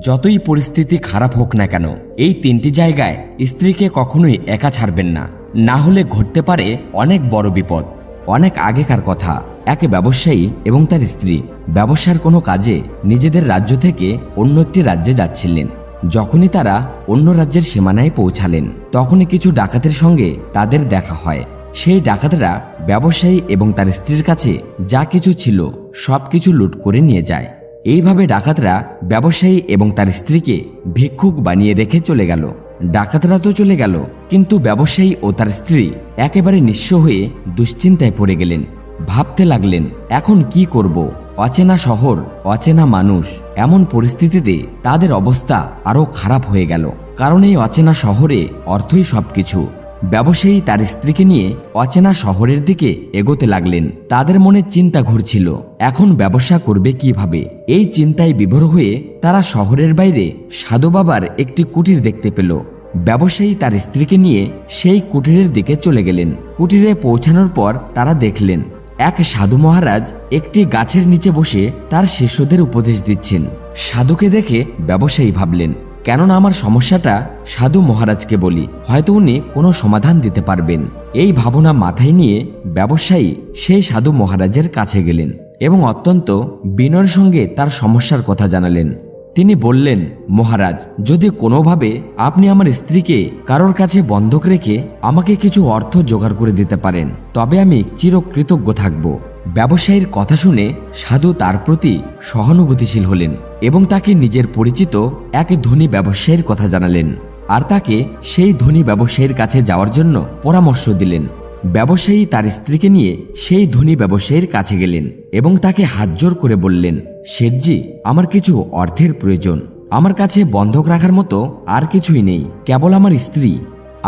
যতই পরিস্থিতি খারাপ হোক না কেন এই তিনটি জায়গায় স্ত্রীকে কখনোই একা ছাড়বেন না, না হলে ঘটতে পারে অনেক বড় বিপদ। অনেক আগেকার কথা, এক ব্যবসায়ী এবং তার স্ত্রী ব্যবসার কোনো কাজে নিজেদের রাজ্য থেকে অন্য একটি রাজ্যে যাচ্ছিলেন। যখনই তারা অন্য রাজ্যের সীমানায় পৌঁছালেন তখনই কিছু ডাকাতের সঙ্গে তাদের দেখা হয়। সেই ডাকাতরা ব্যবসায়ী এবং তার স্ত্রীর কাছে যা কিছু ছিল সবকিছু লুট করে নিয়ে যায়। এইভাবে ডাকাতরা ব্যবসায়ী এবং তার স্ত্রীকে ভিক্ষুক বানিয়ে রেখে চলে গেল। ডাকাতরা তো চলে গেল, কিন্তু ব্যবসায়ী ও তার স্ত্রী একেবারে নিঃস্ব হয়ে দুশ্চিন্তায় পড়ে গেলেন। ভাবতে লাগলেন, এখন কি করব? অচেনা শহর, অচেনা মানুষ। এমন পরিস্থিতিতে তাদের অবস্থা আরও খারাপ হয়ে গেল, কারণ এই অচেনা শহরে অর্থই সবকিছু। ব্যবসায়ী তার স্ত্রীকে নিয়ে অচেনা শহরের দিকে এগোতে লাগলেন। তাদের মনে চিন্তা ঘুরছিল, এখন ব্যবসা করবে কিভাবে। এই চিন্তায় বিভোর হয়ে তারা শহরের বাইরে সাধু বাবার একটি কুটির দেখতে পেল। ব্যবসায়ী তার স্ত্রীকে নিয়ে সেই কুটিরের দিকে চলে গেলেন। কুটিরে পৌঁছানোর পর তারা দেখলেন এক সাধু মহারাজ একটি গাছের নিচে বসে তার শিষ্যদের উপদেশ দিচ্ছেন। সাধুকে দেখে ব্যবসায়ী ভাবলেন, কেননা আমার সমস্যাটা সাধু মহারাজকে বলি, হয়তো উনি কোনো সমাধান দিতে পারবেন। এই ভাবনা মাথায় নিয়ে ব্যবসায়ী সেই সাধু মহারাজের কাছে গেলেন এবং অত্যন্ত বিনয়ের সঙ্গে তার সমস্যার কথা জানালেন। তিনি বললেন, মহারাজ, যদি কোনোভাবে আপনি আমার স্ত্রীকে কারোর কাছে বন্ধক রেখে আমাকে কিছু অর্থ জোগাড় করে দিতে পারেন তবে আমি চিরকৃতজ্ঞ থাকব। ব্যবসায়ীর কথা শুনে সাধু তার প্রতি সহানুভূতিশীল হলেন এবং তাকে নিজের পরিচিত এক ধনী ব্যবসায়ীর কথা জানালেন আর তাকে সেই ধনী ব্যবসায়ীর কাছে যাওয়ার জন্য পরামর্শ দিলেন। ব্যবসায়ী তার স্ত্রীকে নিয়ে সেই ধনী ব্যবসায়ীর কাছে গেলেন এবং তাকে হাতজোড় করে বললেন, শেঠজি, আমার কিছু অর্থের প্রয়োজন। আমার কাছে বন্ধক রাখার মতো আর কিছুই নেই, কেবল আমার স্ত্রী।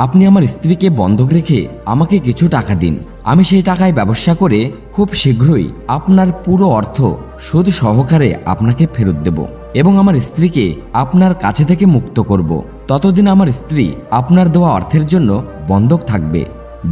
আপনি আমার স্ত্রীকে বন্ধক রেখে আমাকে কিছু টাকা দিন। আমি সেই টাকায় ব্যবসা করে খুব শীঘ্রই আপনার পুরো অর্থ সুদ সহকারে আপনাকে ফেরত দেব এবং আমার স্ত্রীকে আপনার কাছে থেকে মুক্ত করব। ততদিন আমার স্ত্রী আপনার দেওয়া অর্থের জন্য বন্ধক থাকবে।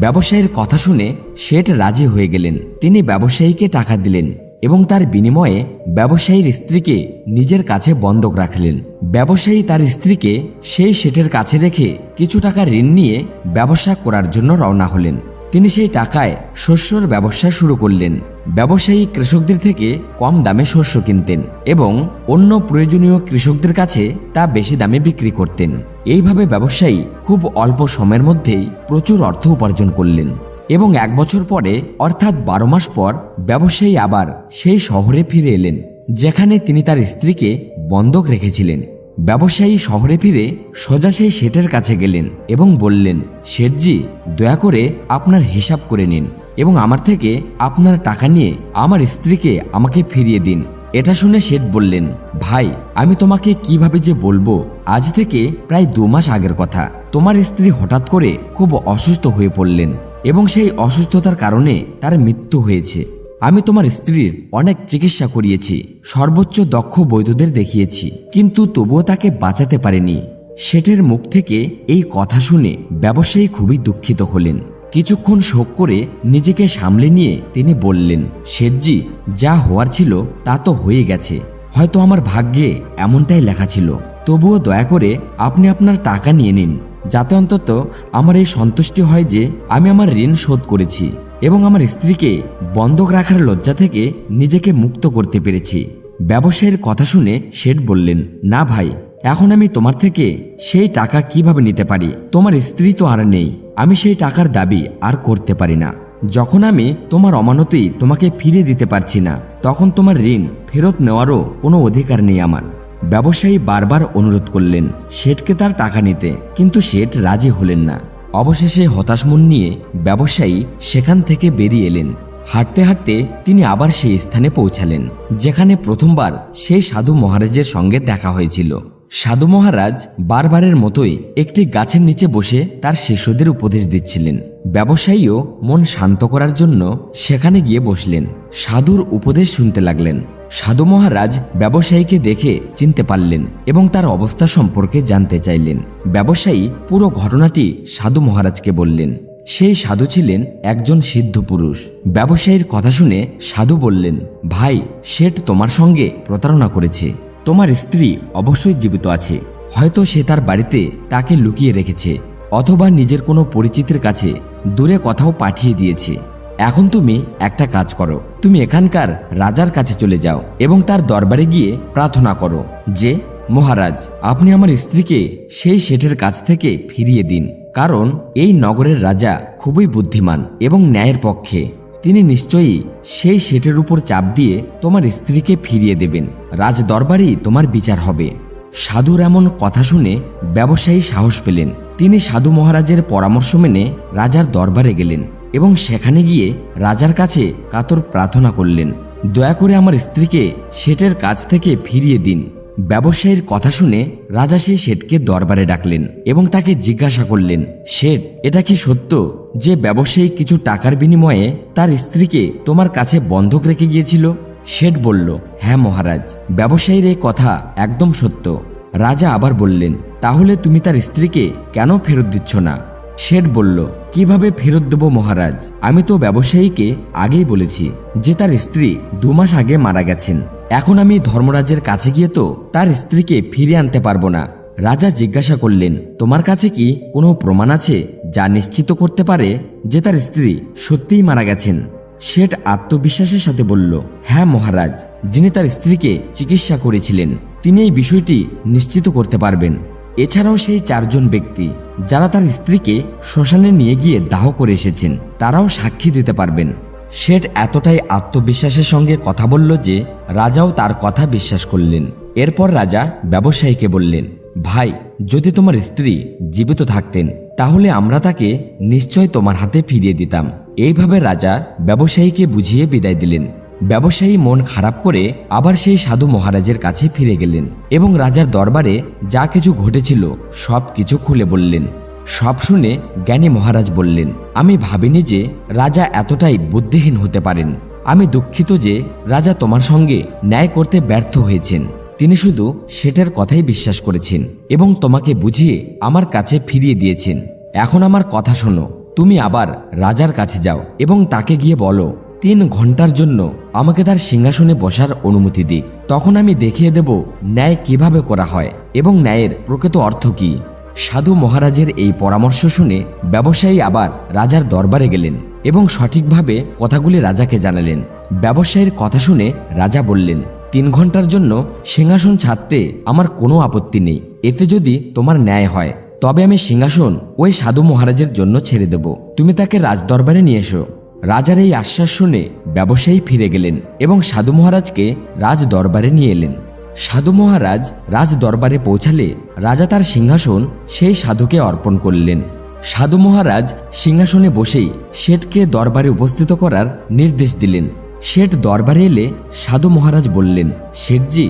ব্যবসায়ীর কথা শুনে শেঠ রাজি হয়ে গেলেন। তিনি ব্যবসায়ীকে টাকা দিলেন এবং তার বিনিময়ে ব্যবসায়ীর স্ত্রীকে নিজের কাছে বন্ধক রাখলেন। ব্যবসায়ী তার স্ত্রীকে সেই শেঠের কাছে রেখে কিছু টাকা ঋণ নিয়ে ব্যবসা করার জন্য রওনা হলেন। তিনি সেই টাকায় শস্যর ব্যবসা শুরু করলেন। ব্যবসায়ী কৃষকদের থেকে কম দামে শস্য কিনতেন এবং অন্য প্রয়োজনীয় কৃষকদের কাছে তা বেশি দামে বিক্রি করতেন। এইভাবে ব্যবসায়ী খুব অল্প সময়ের মধ্যেই প্রচুর অর্থ উপার্জন করলেন এবং 1 বছর পরে অর্থাৎ 12 মাস পর ব্যবসায়ী আবার সেই শহরে ফিরে এলেন যেখানে তিনি তার স্ত্রীকে বন্ধক রেখেছিলেন। ব্যবসায়ী শহরে ফিরে সোজা সেই শেঠের কাছে গেলেন এবং বললেন, শেঠজি, দয়া করে আপনার হিসাব করে নিন এবং আমার থেকে আপনার টাকা নিয়ে আমার স্ত্রীকে আমাকে ফিরিয়ে দিন। এটা শুনে শেঠ বললেন, ভাই, আমি তোমাকে কিভাবে যে বলবো। আজ থেকে প্রায় 2 মাস আগের কথা, তোমার স্ত্রী হঠাৎ করে খুব অসুস্থ হয়ে পড়লেন এবং সেই অসুস্থতার কারণে তার মৃত্যু হয়েছে। আমি তোমার স্ত্রীর অনেক চিকিৎসা করিয়েছি, সর্বোচ্চ দক্ষ বৈদ্যদের দেখিয়েছি, কিন্তু তবুও তাকে বাঁচাতে পারিনি। শেঠের মুখ থেকে এই কথা শুনে ব্যবসায়ী খুবই দুঃখিত হলেন। কিছুক্ষণ শোক করে নিজেকে সামলে নিয়ে তিনি বললেন, শেঠজি, যা হওয়ার ছিল তা তো হয়ে গেছে। হয়তো আমার ভাগ্যে এমনটাই লেখা ছিল। তবুও দয়া করে আপনি আপনার টাকা নিয়ে নিন, যাতে অন্তত আমার এই সন্তুষ্টি হয় যে আমি আমার ঋণ শোধ করেছি এবং আমার স্ত্রীকে বন্ধক রাখার লজ্জা থেকে নিজেকে মুক্ত করতে পেরেছি। ব্যবসায়ীর কথা শুনে শেঠ বললেন, না ভাই, এখন আমি তোমার থেকে সেই টাকা কিভাবে নিতে পারি? তোমার স্ত্রী তো আর নেই, আমি সেই টাকার দাবি আর করতে পারি না। যখন আমি তোমার অমানতি তোমাকে ফিরিয়ে দিতে পারছি না, তখন তোমার ঋণ ফেরত নেওয়ারও কোনো অধিকার নেই আমার। ব্যবসায়ী বারবার অনুরোধ করলেন শেঠকে তার টাকা নিতে, কিন্তু শেঠ রাজি হলেন না। অবশেষে হতাশ মন নিয়ে ব্যবসায়ী সেখান থেকে বেরিয়ে এলেন। হাঁটতে হাঁটতে তিনি আবার সেই স্থানে পৌঁছালেন যেখানে প্রথমবার সেই সাধু মহারাজের সঙ্গে দেখা হয়েছিল। সাধু মহারাজ বারবারের মতোই একটি গাছের নিচে বসে তার শিষ্যদের উপদেশ দিচ্ছিলেন। ব্যবসায়ীও মন শান্ত করার জন্য সেখানে গিয়ে বসলেন। সাধুর উপদেশ শুনতে লাগলেন। সাধু মহারাজ ব্যবসায়ীকে দেখে চিনতে পারলেন এবং তার অবস্থা সম্পর্কে জানতে চাইলেন। ব্যবসায়ী পুরো ঘটনাটি সাধু মহারাজকে বললেন। সেই সাধু ছিলেন একজন সিদ্ধ পুরুষ। ব্যবসায়ীর কথা শুনে সাধু বললেন, ভাই, শেঠ তোমার সঙ্গে প্রতারণা করেছে। তোমার স্ত্রী অবশ্যই জীবিত আছে। হয়তো সে তার বাড়িতে তাকে লুকিয়ে রেখেছে, অথবা নিজের কোনো পরিচিতের কাছে দূরে কোথাও পাঠিয়ে দিয়েছে। এখন তুমি একটা কাজ করো, তুমি এখানকার রাজার কাছে চলে যাও এবং তার দরবারে গিয়ে প্রার্থনা করো যে, মহারাজ, আপনি আমার স্ত্রীকে সেই শেঠের কাছ থেকে ফিরিয়ে দিন, কারণ এই নগরের রাজা খুবই বুদ্ধিমান এবং ন্যায়ের পক্ষে। তিনি নিশ্চয়ই সেই শেঠের উপর চাপ দিয়ে তোমার স্ত্রীকে ফিরিয়ে দেবেন। রাজ দরবারেই তোমার বিচার হবে। সাধুর এমন কথা শুনে ব্যবসায়ী সাহস পেলেন। তিনি সাধু মহারাজের পরামর্শ মেনে রাজার দরবারে গেলেন এবং সেখানে গিয়ে রাজার কাছে কাতর প্রার্থনা করলেন, দয়া করে আমার স্ত্রীকে শেঠের কাছ থেকে ফিরিয়ে দিন। ব্যবসায়ীর কথা শুনে রাজা সেই শেঠকে দরবারে ডাকলেন এবং তাকে জিজ্ঞাসা করলেন, শেঠ, এটা কি সত্য যে ব্যবসায়ী কিছু টাকার বিনিময়ে তার স্ত্রীকে তোমার কাছে বন্ধক রেখে গিয়েছিল? শেঠ বলল, হ্যাঁ মহারাজ, ব্যবসায়ীর এই কথা একদম সত্য। রাজা আবার বললেন, তাহলে তুমি তার স্ত্রীকে কেন ফেরত দিচ্ছ না? শেঠ বলল, কিভাবে ফেরত দেব মহারাজ? আমি তো ব্যবসায়ীকে আগেই বলেছি যে তার স্ত্রী 2 মাস আগে মারা গেছেন। এখন আমি ধর্মরাজের কাছে গিয়ে তো তার স্ত্রীকে ফিরিয়ে আনতে পারবো না। রাজা জিজ্ঞাসা করলেন, তোমার কাছে কি কোনো প্রমাণ আছে যা নিশ্চিত করতে পারে যে তার স্ত্রী সত্যিই মারা গেছেন? শেঠ আত্মবিশ্বাসের সাথে বলল, হ্যাঁ মহারাজ, যিনি তার স্ত্রীকে চিকিৎসা করেছিলেন তিনি এই বিষয়টি নিশ্চিত করতে পারবেন। এছাড়াও সেই 4 জন ব্যক্তি যারা তার স্ত্রীকে শ্মশানে নিয়ে গিয়ে দাহ করে এসেছেন, তারাও সাক্ষী দিতে পারবেন। শেঠ এতটাই আত্মবিশ্বাসের সঙ্গে কথা বলল যে রাজাও তার কথা বিশ্বাস করলেন। এরপর রাজা ব্যবসায়ীকে বললেন, ভাই, যদি তোমার স্ত্রী জীবিত থাকতেন তাহলে আমরা তাকে নিশ্চয় তোমার হাতে ফিরিয়ে দিতাম। এইভাবে রাজা ব্যবসায়ীকে বুঝিয়ে বিদায় দিলেন। ব্যবসায়ী মন খারাপ করে আবার সেই সাধু মহারাজের কাছে ফিরে গেলেন এবং রাজার দরবারে যা কিছু ঘটেছিল সব কিছু খুলে বললেন। সব শুনে জ্ঞানী মহারাজ বললেন, আমি ভাবিনি যে রাজা এতটাই বুদ্ধিহীন হতে পারেন। আমি দুঃখিত যে রাজা তোমার সঙ্গে ন্যায় করতে ব্যর্থ হয়েছেন। তিনি শুধু শেঠের কথাই বিশ্বাস করেছেন এবং তোমাকে বুঝিয়ে আমার কাছে ফিরিয়ে দিয়েছেন। এখন আমার কথা শোনো, তুমি আবার রাজার কাছে যাও এবং তাকে গিয়ে বলো 3 ঘন্টার জন্য আমাকে তার সিংহাসনে বসার অনুমতি দিক। তখন আমি দেখিয়ে দেব ন্যায় কিভাবে করা হয় এবং ন্যায়ের প্রকৃত অর্থ কি। সাধু মহারাজের এই পরামর্শ শুনে ব্যবসায়ী আবার রাজার দরবারে গেলেন এবং সঠিকভাবে কথাগুলি রাজাকে জানালেন। ব্যবসায়ীর কথা শুনে রাজা বললেন, 3 ঘন্টার জন্য সিংহাসন ছাড়তে আমার কোনো আপত্তি নেই। এতে যদি তোমার ন্যায় হয় তবে আমি সিংহাসন ওই সাধু মহারাজের জন্য ছেড়ে দেব। তুমি তাকে রাজদরবারে নিয়ে এসো। রাজার এই আশ্বাস শুনে ব্যবসায়ী ফিরে গেলেন এবং সাধু মহারাজকে রাজ দরবারে নিয়ে এলেন। সাধু মহারাজ রাজ দরবারে পৌঁছালে রাজা তার সিংহাসন সেই সাধুকে অর্পণ করলেন। সাধু মহারাজ সিংহাসনে বসেই শেঠকে দরবারে উপস্থিত করার নির্দেশ দিলেন। শেঠ দরবারে এলে সাধু মহারাজ বললেন, শেঠজি,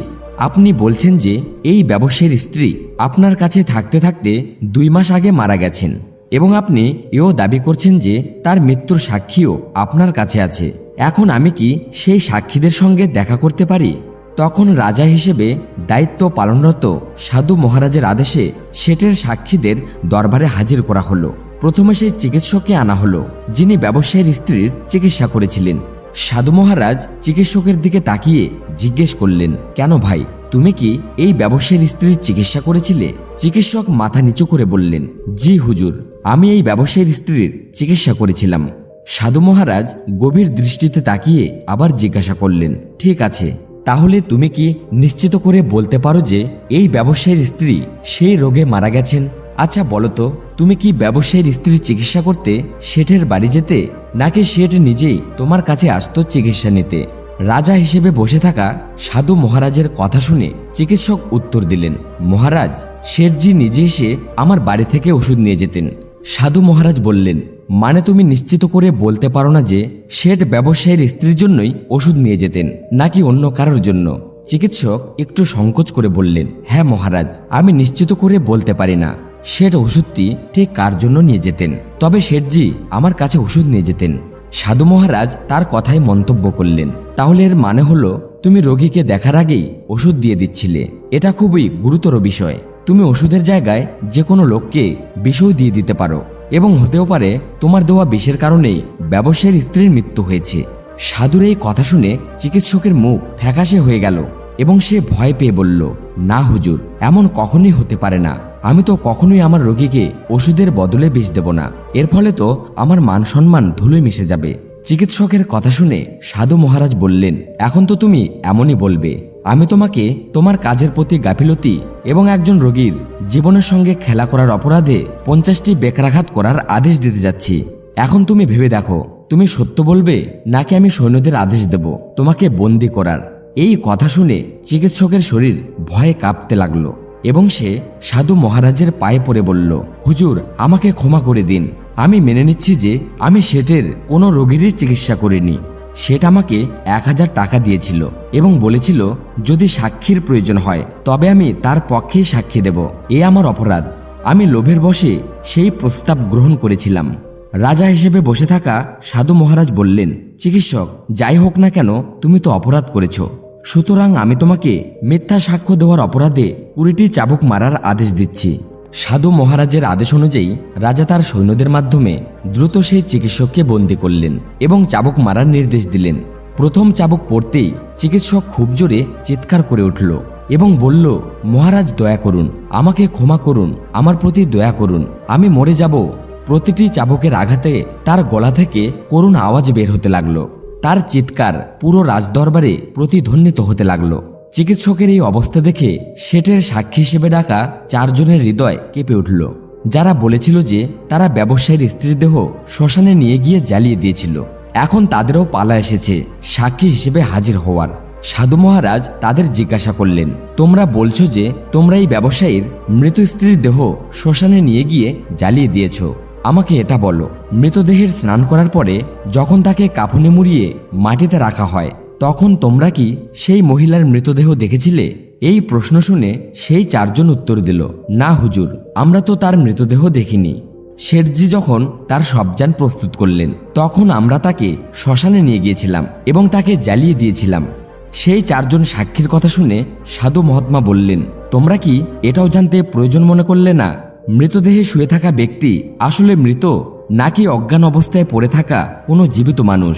আপনি বলছেন যে এই ব্যবসায়ীর স্ত্রী আপনার কাছে থাকতে থাকতে 2 মাস আগে মারা গেছেন এবং আপনি এও দাবি করছেন যে তার মৃত্যুর সাক্ষীও আপনার কাছে আছে। এখন আমি কি সেই সাক্ষীদের সঙ্গে দেখা করতে পারি? তখন রাজা হিসেবে দায়িত্ব পালনরত সাধু মহারাজের আদেশে শেঠের সাক্ষীদের দরবারে হাজির করা হলো। প্রথমে সেই চিকিৎসককে আনা হলো যিনি ব্যবসায়ীর স্ত্রীর চিকিৎসা করেছিলেন। সাধু মহারাজ চিকিৎসকের দিকে তাকিয়ে জিজ্ঞেস করলেন, কেন ভাই, তুমি কি এই ব্যবসায়ীর স্ত্রীর চিকিৎসা করেছিলে? চিকিৎসক মাথা নিচু করে বললেন, জি হুজুর, আমি এই ব্যবসায়ীর স্ত্রীর চিকিৎসা করেছিলাম। সাধু মহারাজ গভীর দৃষ্টিতে তাকিয়ে আবার জিজ্ঞাসা করলেন, ঠিক আছে, তাহলে তুমি কি নিশ্চিত করে বলতে পারো যে এই ব্যবসায়ীর স্ত্রী সেই রোগে মারা গেছেন? আচ্ছা বলো তো, তুমি কি ব্যবসায়ীর স্ত্রীর চিকিৎসা করতে শেঠের বাড়ি যেতে, নাকি শেঠ নিজেই তোমার কাছে আসতো চিকিৎসা নিতে? রাজা হিসেবে বসে থাকা সাধু মহারাজের কথা শুনে চিকিৎসক উত্তর দিলেন, মহারাজ, শেঠজি নিজে এসে আমার বাড়ি থেকে ওষুধ নিয়ে যেতেন। সাধু মহারাজ বললেন, মানে তুমি নিশ্চিত করে বলতে পারো না যে শেঠ ব্যবসায়ীর স্ত্রীর জন্যই ওষুধ নিয়ে যেতেন নাকি অন্য কারোর জন্য? চিকিৎসক একটু সংকোচ করে বললেন, হ্যাঁ মহারাজ, আমি নিশ্চিত করে বলতে পারি না শেঠ ওষুধটি ঠিক কার জন্য নিয়ে যেতেন, তবে শেঠজি আমার কাছে ওষুধ নিয়ে যেতেন। সাধু মহারাজ তার কথায় মন্তব্য করলেন, তাহলে এর মানে হলো তুমি রোগীকে দেখার আগেই ওষুধ দিয়ে দিচ্ছিলে। এটা খুবই গুরুতর বিষয়। তুমি ওষুধের জায়গায় যে কোনো লোককে বিষও দিয়ে দিতে পারো এবং হতেও পারে তোমার দেওয়া বিষের কারণেই ব্যবসায়ীর স্ত্রীর মৃত্যু হয়েছে। সাধুর এই কথা শুনে চিকিৎসকের মুখ ফ্যাকাশে হয়ে গেল। এবং সে ভয় পেয়ে বলল, না হুজুর, এমন কখনোই হতে পারে না। আমি তো কখনোই আমার রোগীকে ওষুধের বদলে বিষ দেব না। এর ফলে তো আমার মান সম্মান ধুলোয় মিশে যাবে। চিকিৎসকের কথা শুনে সাধু মহারাজ বললেন, এখন তো তুমি এমনই বলবে। আমি তোমাকে তোমার কাজের প্রতি গাফিলতি এবং একজন রোগীর জীবনের সঙ্গে খেলা করার অপরাধে 50টি বেকরাঘাত করার আদেশ দিতে যাচ্ছি। এখন তুমি ভেবে দেখো, তুমি সত্য বলবে নাকি আমি সৈন্যদের আদেশ দেব তোমাকে বন্দি করার। এই কথা শুনে চিকিৎসকের শরীর ভয়ে কাঁপতে লাগলো এবং সে সাধু মহারাজের পায়ে পড়ে বলল, হুজুর, আমাকে ক্ষমা করে দিন। আমি মেনে নিচ্ছি যে আমি শেঠের কোনো রোগীরই চিকিৎসা করিনি। শেঠ আমাকে 1000 টাকা দিয়েছিল এবং বলেছিল যদি সাক্ষীর প্রয়োজন হয় তবে আমি তার পক্ষেই সাক্ষী দেব। এ আমার অপরাধ। আমি লোভের বশে সেই প্রস্তাব গ্রহণ করেছিলাম। রাজা হিসেবে বসে থাকা সাধু মহারাজ বললেন, চিকিৎসক, যাই হোক না কেন তুমি তো অপরাধ করেছ, সুতরাং আমি তোমাকে মিথ্যা সাক্ষ্য দেওয়ার অপরাধে 20টি চাবুক মারার আদেশ দিচ্ছি। সাধু মহারাজের আদেশ অনুযায়ী রাজা তার সৈন্যদের মাধ্যমে দ্রুত সেই চিকিৎসককে বন্দী করলেন এবং চাবুক মারার নির্দেশ দিলেন। প্রথম চাবুক পড়তেই চিকিৎসক খুব জোরে চিৎকার করে উঠল এবং বলল, মহারাজ, দয়া করুন, আমাকে ক্ষমা করুন, আমার প্রতি দয়া করুন, আমি মরে যাব। প্রতিটি চাবুকের আঘাতে তার গলা থেকে করুণ আওয়াজ বের হতে লাগলো। তার চিৎকার পুরো রাজদরবারে প্রতিধ্বনিত হতে লাগলো। চিকিৎসকের এই অবস্থা দেখে শেঠের সাক্ষী হিসেবে ডাকা 4 জনের হৃদয় কেঁপে উঠল, যারা বলেছিল যে তারা ব্যবসায়ীর স্ত্রীর দেহ শ্মশানে নিয়ে গিয়ে জ্বালিয়ে দিয়েছিল। এখন তাদেরও পালা এসেছে সাক্ষী হিসেবে হাজির হওয়ার। সাধু মহারাজ তাদের জিজ্ঞাসা করলেন, তোমরা বলছো যে তোমরা এই ব্যবসায়ীর মৃত স্ত্রীর দেহ শ্মশানে নিয়ে গিয়ে জ্বালিয়ে দিয়েছ। আমাকে এটা বলো, মৃতদেহের স্নান করার পরে যখন তাকে কাফনে মুড়িয়ে মাটিতে রাখা হয় তখন তোমরা কি সেই মহিলার মৃতদেহ দেখেছিলে? এই প্রশ্ন শুনে সেই 4 জন উত্তর দিল, না হুজুর, আমরা তো তার মৃতদেহ দেখিনি। শেঠজি যখন তার সবযান প্রস্তুত করলেন তখন আমরা তাকে শ্মশানে নিয়ে গিয়েছিলাম এবং তাকে জ্বালিয়ে দিয়েছিলাম। সেই 4 জন সাক্ষীর কথা শুনে সাধু মহাত্মা বললেন, তোমরা কি এটাও জানতে প্রয়োজন মনে করলে না মৃতদেহে শুয়ে থাকা ব্যক্তি আসলে মৃত নাকি অজ্ঞান অবস্থায় পড়ে থাকা কোনো জীবিত মানুষ?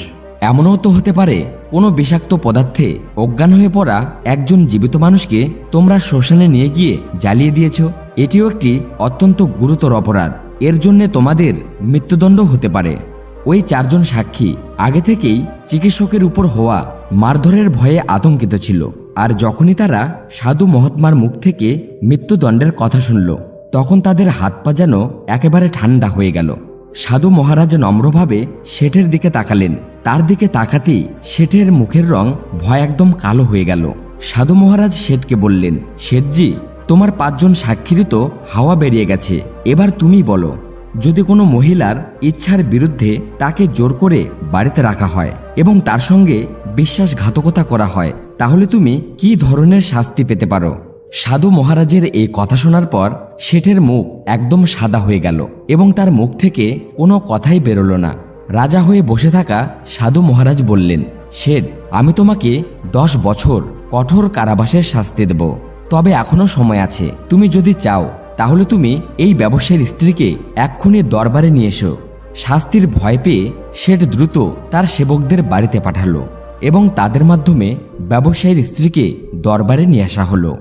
এমনও তো হতে পারে কোনো বিষাক্ত পদার্থে অজ্ঞান হয়ে পড়া একজন জীবিত মানুষকে তোমরা শ্মশানে নিয়ে গিয়ে জ্বালিয়ে দিয়েছ। এটিও একটি অত্যন্ত গুরুতর অপরাধ। এর জন্য তোমাদের মৃত্যুদণ্ড হতে পারে। ওই 4 জন সাক্ষী আগে থেকেই চিকিৎসকের উপর হওয়া মারধরের ভয়ে আতঙ্কিত ছিল, আর যখনই তারা সাধু মহাত্মার মুখ থেকে মৃত্যুদণ্ডের কথা শুনল তখন তাদের হাত পা যেন একেবারে ঠান্ডা হয়ে গেল। সাধু মহারাজ নম্রভাবে শেঠের দিকে তাকালেন। তার দিকে তাকাতেই শেঠের মুখের রং ভয় একদম কালো হয়ে গেল। সাধু মহারাজ শেঠকে বললেন, শেঠজি, তোমার 5 জন সাক্ষীরই তো হাওয়া বেরিয়ে গেছে। এবার তুমি বলো, যদি কোনো মহিলার ইচ্ছার বিরুদ্ধে তাকে জোর করে বাড়িতে রাখা হয় এবং তার সঙ্গে বিশ্বাসঘাতকতা করা হয় তাহলে তুমি কি ধরনের শাস্তি পেতে পারো? সাধু মহারাজের এই কথা শোনার পর শেঠের মুখ একদম সাদা হয়ে গেল এবং তার মুখ থেকে কোনো কথাই বেরোল না। রাজা হয়ে বসে থাকা সাধু মহারাজ বললেন, শেঠ, আমি তোমাকে 10 বছর কঠোর কারাবাসের শাস্তি দেব। তবে এখনো সময় আছে। তুমি যদি চাও তাহলে তুমি এই ব্যবসায়ীর স্ত্রীকে এক্ষুনি দরবারে নিয়ে এসো। শাস্তির ভয় পেয়ে শেঠ দ্রুত তার সেবকদের বাড়িতে পাঠালো এবং তাদের মাধ্যমে ব্যবসায়ীর স্ত্রীকে দরবারে নিয়ে আসা হলো।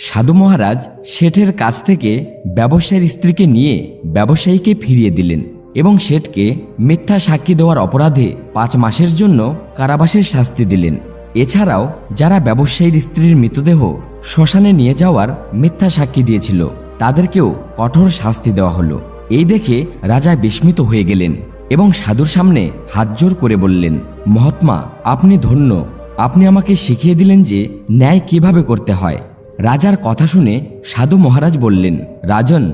সাধু মহারাজ শেঠের কাছ থেকে ব্যবসায়ীর স্ত্রীকে নিয়ে ব্যবসায়ীকে ফিরিয়ে দিলেন এবং শেঠকে মিথ্যা সাক্ষী দেওয়ার অপরাধে 5 মাসের জন্য কারাবাসের শাস্তি দিলেন। এছাড়াও যারা ব্যবসায়ীর স্ত্রীর মৃতদেহ শ্মশানে নিয়ে যাওয়ার মিথ্যা সাক্ষী দিয়েছিল তাদেরকেও কঠোর শাস্তি দেওয়া হলো। এই দেখে রাজা বিস্মিত হয়ে গেলেন এবং সাধুর সামনে হাতজোড় করে বললেন, মহাত্মা, আপনি ধন্য। আপনি আমাকে শিখিয়ে দিলেন যে ন্যায় কিভাবে করতে হয়। রাজার কথা শুনে সাধু মহারাজ বললেন, রাজন,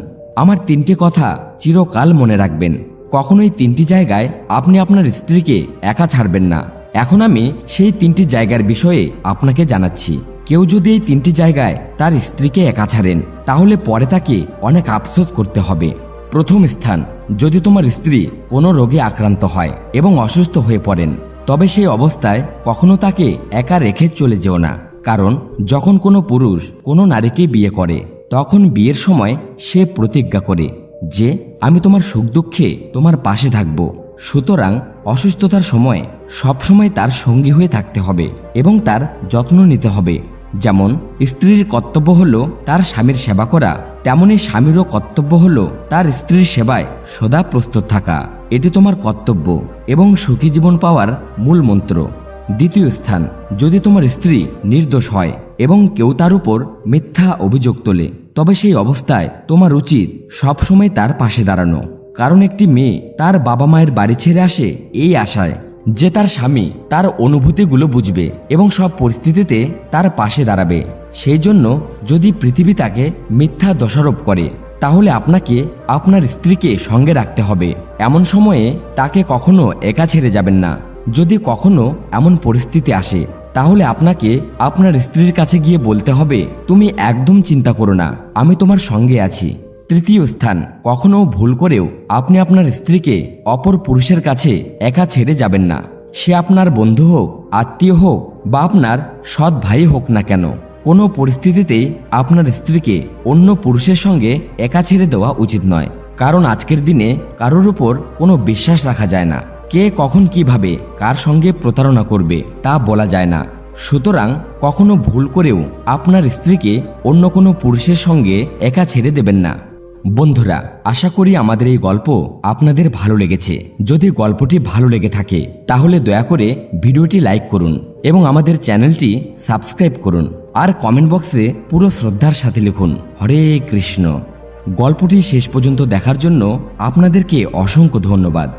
আমার 3টি কথা চিরকাল মনে রাখবেন। কখনোই 3টি জায়গায় আপনি আপনার স্ত্রীকে একা ছাড়বেন না। এখন আমি সেই 3টি জায়গার বিষয়ে আপনাকে জানাচ্ছি। কেউ যদি এই 3টি জায়গায় তার স্ত্রীকে একা ছাড়েন তাহলে পরে তাকে অনেক আফসোস করতে হবে। প্রথম স্থান, যদি তোমার স্ত্রী কোনো রোগে আক্রান্ত হয় এবং অসুস্থ হয়ে পড়েন তবে সেই অবস্থায় কখনো তাকে একা রেখে চলে যেও না। কারণ যখন কোনো পুরুষ কোনো নারীকে বিয়ে করে তখন বিয়ের সময় সে প্রতিজ্ঞা করে যে আমি তোমার সুখ দুঃখে তোমার পাশে থাকব। সুতরাং অসুস্থতার সময় সবসময় তার সঙ্গী হয়ে থাকতে হবে এবং তার যত্ন নিতে হবে। যেমন স্ত্রীর কর্তব্য হলো তার স্বামীর সেবা করা, তেমনি স্বামীরও কর্তব্য হলো তার স্ত্রীর সেবায় সদা প্রস্তুত থাকা। এটি তোমার কর্তব্য এবং সুখী জীবন পাওয়ার মূল মন্ত্র। দ্বিতীয় স্থান, যদি তোমার স্ত্রী নির্দোষ হয় এবং কেউ তার উপর মিথ্যা অভিযোগ তোলে, তবে সেই অবস্থায় তোমার উচিত সবসময় তার পাশে দাঁড়ানো। কারণ একটি মেয়ে তার বাবা মায়ের বাড়ি ছেড়ে আসে এই আশায় যে তার স্বামী তার অনুভূতিগুলো বুঝবে এবং সব পরিস্থিতিতে তার পাশে দাঁড়াবে। সেই জন্য যদি পৃথিবী তাকে মিথ্যা দোষারোপ করে, তাহলে আপনাকে আপনার স্ত্রীকে সঙ্গে রাখতে হবে। এমন সময়ে তাকে কখনো একা ছেড়ে যাবেন না। যদি কখনো এমন পরিস্থিতি আসে, তাহলে আপনাকে আপনার স্ত্রীর কাছে গিয়ে বলতে হবে, তুমি একদম চিন্তা করো না, আমি তোমার সঙ্গে আছি। তৃতীয় স্থান, কখনো ভুল করেও আপনি আপনার স্ত্রীকে অপর পুরুষের কাছে একা ছেড়ে যাবেন না। সে আপনার বন্ধু হোক, আত্মীয় হোক বা আপনার সৎ ভাই হোক না কেন, কোনো পরিস্থিতিতেই আপনার স্ত্রীকে অন্য পুরুষের সঙ্গে একা ছেড়ে দেওয়া উচিত নয়। কারণ আজকের দিনে কারোর উপর কোনো বিশ্বাস রাখা যায় না। কে কখন কিভাবে কার সঙ্গে প্রতারণা করবে তা বলা যায় না। সুতরাং কখনো ভুল করেও আপনার স্ত্রীকে অন্য কোনো পুরুষের সঙ্গে একা ছেড়ে দেবেন না। বন্ধুরা, আশা করি আমাদের এই গল্প আপনাদের ভালো লেগেছে। যদি গল্পটি ভালো লেগে থাকে তাহলে দয়া করে ভিডিওটি লাইক করুন এবং আমাদের চ্যানেলটি সাবস্ক্রাইব করুন। আর কমেন্ট বক্সে পুরো শ্রদ্ধার সাথে লিখুন হরে কৃষ্ণ। গল্পটি শেষ পর্যন্ত দেখার জন্য আপনাদেরকে অসংখ্য ধন্যবাদ।